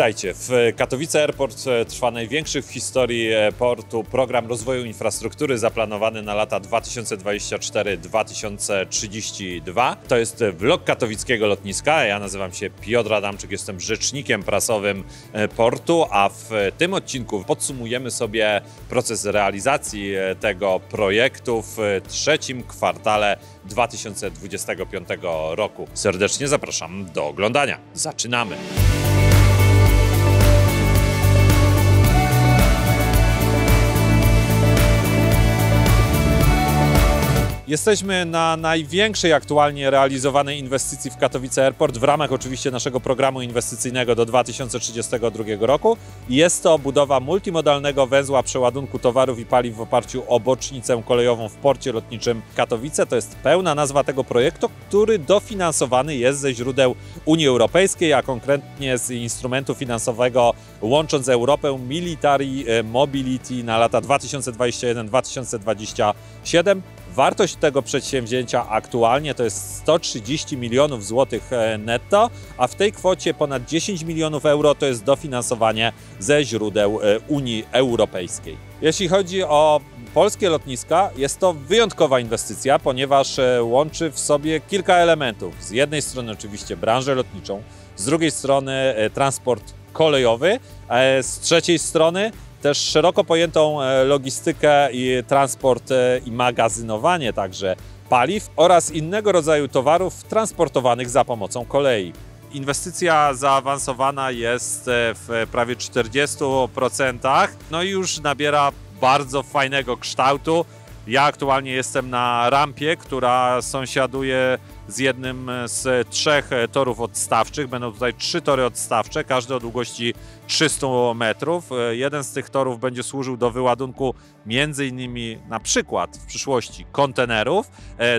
Witajcie. W Katowice Airport trwa największy w historii portu program rozwoju infrastruktury zaplanowany na lata 2024-2032. To jest vlog katowickiego lotniska. Ja nazywam się Piotr Adamczyk, jestem rzecznikiem prasowym portu, a w tym odcinku podsumujemy sobie proces realizacji tego projektu w trzecim kwartale 2025 roku. Serdecznie zapraszam do oglądania. Zaczynamy! Jesteśmy na największej aktualnie realizowanej inwestycji w Katowice Airport w ramach oczywiście naszego programu inwestycyjnego do 2032 roku. Jest to budowa multimodalnego węzła przeładunku towarów i paliw w oparciu o bocznicę kolejową w porcie lotniczym Katowice. To jest pełna nazwa tego projektu, który dofinansowany jest ze źródeł Unii Europejskiej, a konkretnie z instrumentu finansowego Łącząc Europę Military Mobility na lata 2021-2027. Wartość tego przedsięwzięcia aktualnie to jest 130 milionów złotych netto, a w tej kwocie ponad 10 milionów euro to jest dofinansowanie ze źródeł Unii Europejskiej. Jeśli chodzi o polskie lotniska, jest to wyjątkowa inwestycja, ponieważ łączy w sobie kilka elementów. Z jednej strony oczywiście branżę lotniczą, z drugiej strony transport kolejowy, z trzeciej strony też szeroko pojętą logistykę i transport i magazynowanie także paliw oraz innego rodzaju towarów transportowanych za pomocą kolei. Inwestycja zaawansowana jest w prawie 40%, no i już nabiera bardzo fajnego kształtu. Ja aktualnie jestem na rampie, która sąsiaduje z jednym z trzech torów odstawczych. Będą tutaj 3 tory odstawcze, każde o długości 300 metrów. Jeden z tych torów będzie służył do wyładunku m.in. na przykład w przyszłości kontenerów.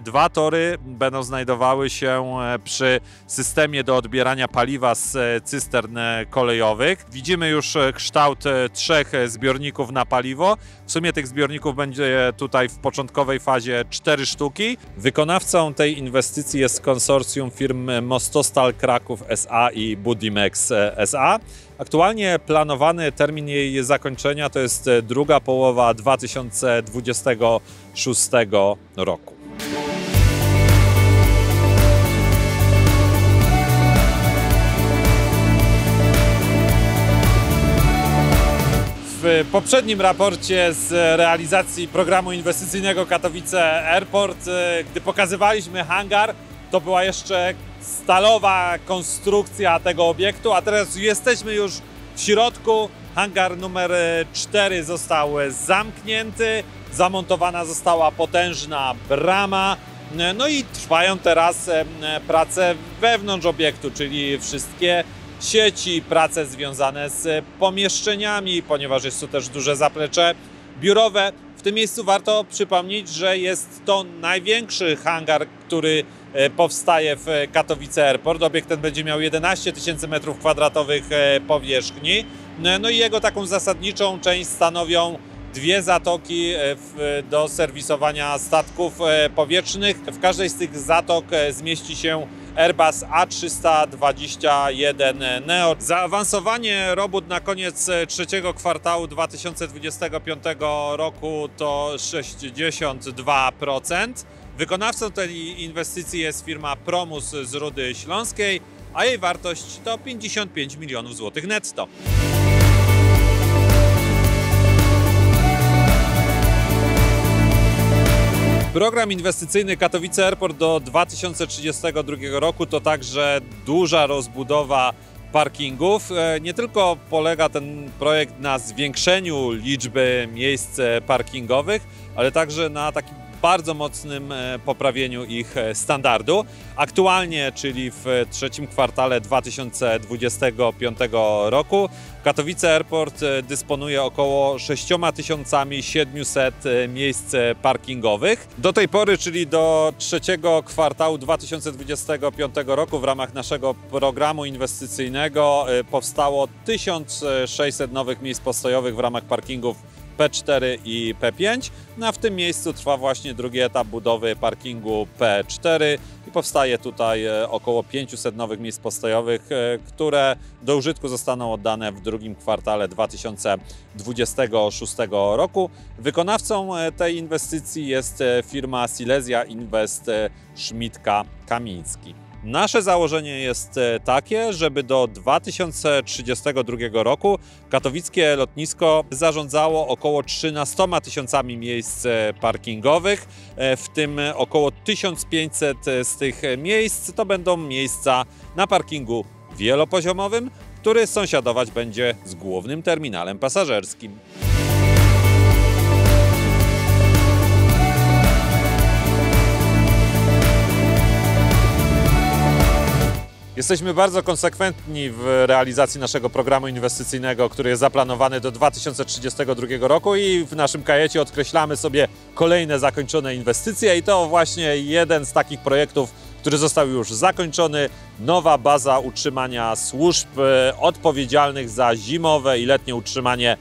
2 tory będą znajdowały się przy systemie do odbierania paliwa z cystern kolejowych. Widzimy już kształt 3 zbiorników na paliwo. W sumie tych zbiorników będzie tutaj w początkowej fazie 4 sztuki. Wykonawcą tej inwestycji jest konsorcjum firm Mostostal Kraków S.A. i Budimex S.A. Aktualnie planowany termin jej zakończenia to jest druga połowa 2026 roku. W poprzednim raporcie z realizacji programu inwestycyjnego Katowice Airport, gdy pokazywaliśmy hangar, to była jeszcze stalowa konstrukcja tego obiektu, a teraz jesteśmy już w środku. Hangar numer 4 został zamknięty, zamontowana została potężna brama, no i trwają teraz prace wewnątrz obiektu, czyli wszystkie sieci, prace związane z pomieszczeniami, ponieważ jest tu też duże zaplecze biurowe. W tym miejscu warto przypomnieć, że jest to największy hangar, który powstaje w Katowice Airport. Obiekt ten będzie miał 11 tysięcy m² powierzchni. No i jego taką zasadniczą część stanowią 2 zatoki do serwisowania statków powietrznych. W każdej z tych zatok zmieści się Airbus A321 Neo. Zaawansowanie robót na koniec trzeciego kwartału 2025 roku to 62%. Wykonawcą tej inwestycji jest firma Promus z Rudy Śląskiej, a jej wartość to 55 milionów złotych netto. Program inwestycyjny Katowice Airport do 2032 roku to także duża rozbudowa parkingów. Nie tylko polega ten projekt na zwiększeniu liczby miejsc parkingowych, ale także na takim bardzo mocnym poprawieniu ich standardu. Aktualnie, czyli w trzecim kwartale 2025 roku, Katowice Airport dysponuje około 6700 miejsc parkingowych. Do tej pory, czyli do trzeciego kwartału 2025 roku w ramach naszego programu inwestycyjnego powstało 1600 nowych miejsc postojowych w ramach parkingów P4 i P5. No a w tym miejscu trwa właśnie drugi etap budowy parkingu P4 i powstaje tutaj około 500 nowych miejsc postojowych, które do użytku zostaną oddane w drugim kwartale 2026 roku. Wykonawcą tej inwestycji jest firma Silesia Invest Szmidka-Kamiński. Nasze założenie jest takie, żeby do 2032 roku katowickie lotnisko zarządzało około 13 000 miejsc parkingowych, w tym około 1500 z tych miejsc to będą miejsca na parkingu wielopoziomowym, który sąsiadować będzie z głównym terminalem pasażerskim. Jesteśmy bardzo konsekwentni w realizacji naszego programu inwestycyjnego, który jest zaplanowany do 2032 roku i w naszym kajecie odkreślamy sobie kolejne zakończone inwestycje i to właśnie jeden z takich projektów, który został już zakończony. Nowa baza utrzymania służb odpowiedzialnych za zimowe i letnie utrzymanie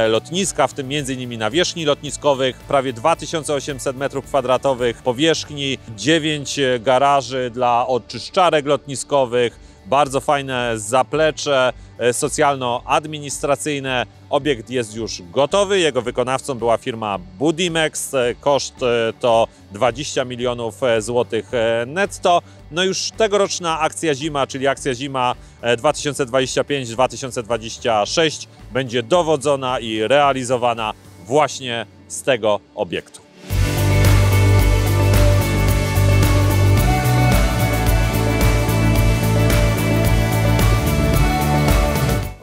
lotniska, w tym m.in. nawierzchni lotniskowych, prawie 2800 m2 powierzchni, 9 garaży dla oczyszczarek lotniskowych, bardzo fajne zaplecze socjalno-administracyjne. Obiekt jest już gotowy, jego wykonawcą była firma Budimex, koszt to 20 milionów złotych netto. No już tegoroczna akcja zima, czyli akcja zima 2025-2026 będzie dowodzona i realizowana właśnie z tego obiektu.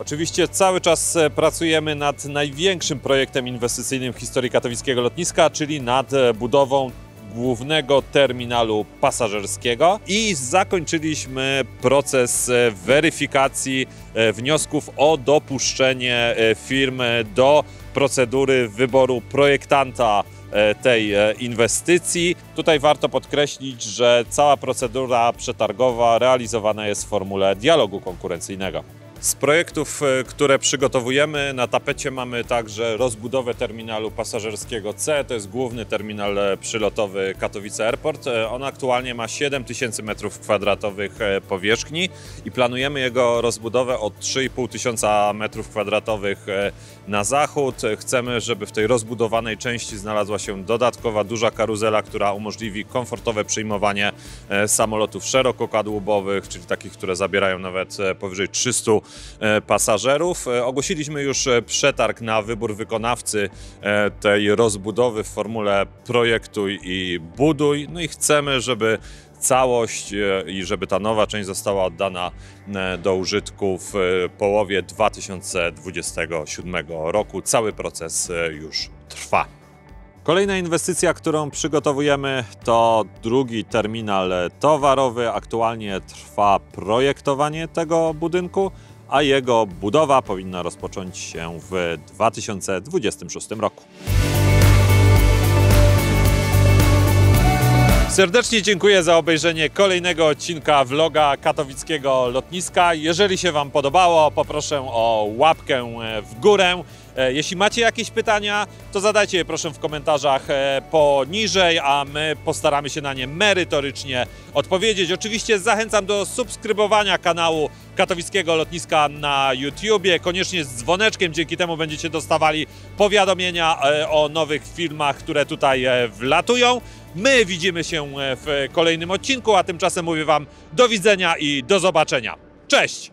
Oczywiście cały czas pracujemy nad największym projektem inwestycyjnym w historii katowickiego lotniska, czyli nad budową głównego terminalu pasażerskiego i zakończyliśmy proces weryfikacji wniosków o dopuszczenie firmy do procedury wyboru projektanta tej inwestycji. Tutaj warto podkreślić, że cała procedura przetargowa realizowana jest w formule dialogu konkurencyjnego. Z projektów, które przygotowujemy, na tapecie mamy także rozbudowę terminalu pasażerskiego C. To jest główny terminal przylotowy Katowice Airport. On aktualnie ma 7000 m2 powierzchni i planujemy jego rozbudowę od 3500 m2 na zachód. Chcemy, żeby w tej rozbudowanej części znalazła się dodatkowa duża karuzela, która umożliwi komfortowe przyjmowanie samolotów szerokokadłubowych, czyli takich, które zabierają nawet powyżej 300 pasażerów. Ogłosiliśmy już przetarg na wybór wykonawcy tej rozbudowy w formule projektuj i buduj. No i chcemy, żeby całość i żeby ta nowa część została oddana do użytku w połowie 2027 roku. Cały proces już trwa. Kolejna inwestycja, którą przygotowujemy, to drugi terminal towarowy. Aktualnie trwa projektowanie tego budynku, a jego budowa powinna rozpocząć się w 2026 roku. Serdecznie dziękuję za obejrzenie kolejnego odcinka vloga katowickiego lotniska. Jeżeli się Wam podobało, poproszę o łapkę w górę. Jeśli macie jakieś pytania, to zadajcie je proszę w komentarzach poniżej, a my postaramy się na nie merytorycznie odpowiedzieć. Oczywiście zachęcam do subskrybowania kanału katowickiego lotniska na YouTubie, koniecznie z dzwoneczkiem, dzięki temu będziecie dostawali powiadomienia o nowych filmach, które tutaj wlatują. My widzimy się w kolejnym odcinku, a tymczasem mówię Wam do widzenia i do zobaczenia. Cześć!